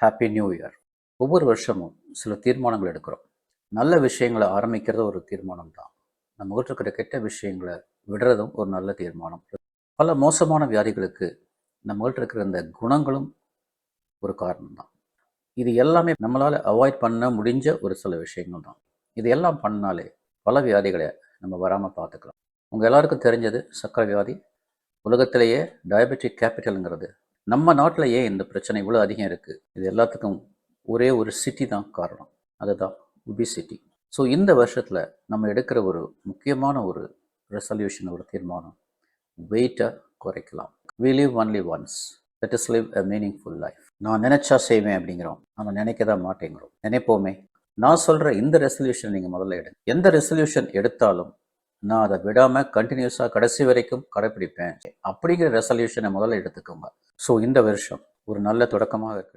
Happy new year. ஒவ்வொரு வருஷமும் சில தீர்மானங்கள் எடுக்கிறோம். நல்ல விஷயங்களை ஆரம்பிக்கிறது ஒரு தீர்மானம் தான். நம்ம கிட்ட இருக்கிற கெட்ட விஷயங்களை விடுறதும் ஒரு நல்ல தீர்மானம். பல மோசமான வியாதிகளுக்கு நம்மகிட்ட இருக்கிற இந்த குணங்களும் ஒரு காரணம் தான். இது எல்லாமே நம்மளால் அவாய்ட் பண்ண முடிஞ்ச ஒரு சில விஷயங்கள் தான். இது எல்லாம் பண்ணாலே பல வியாதிகளை நம்ம வராமல் பார்த்துக்கலாம். உங்கள் எல்லாருக்கும் தெரிஞ்சது சர்க்கரை வியாதி. உலகத்திலேயே டயபெட்டிக் கேபிட்டலுங்கிறது நம்ம நாட்டில் ஏன் இந்த பிரச்சனை இவ்வளோ அதிகம் இருக்குது, இது எல்லாத்துக்கும் ஒரே ஒரு சிட்டி தான் காரணம். அதுதான் ஒபிசிட்டி. ஸோ இந்த வருஷத்தில் நம்ம எடுக்கிற ஒரு முக்கியமான ஒரு ரெசல்யூஷன், ஒரு தீர்மானம், வெயிட்டை குறைக்கலாம். we live only once, let us live a meaningful life. நான் நினைச்சா செய்வேன் அப்படிங்கிறோம், ஆனால் நினைக்க தான் மாட்டேங்கிறோம். நினைப்போமே. நான் சொல்கிற இந்த ரெசல்யூஷன் நீங்கள் முதல்ல எடுங்க. எந்த ரெசல்யூஷன் எடுத்தாலும் நான் அதை விடாமல் கண்டினியூஸாக கடைசி வரைக்கும் கடைப்பிடிப்பேன் அப்படிங்கிற ரெசல்யூஷனை முதல்ல எடுத்துக்கோங்க. ஸோ இந்த வருஷம் ஒரு நல்ல தொடக்கமாக இருக்கு.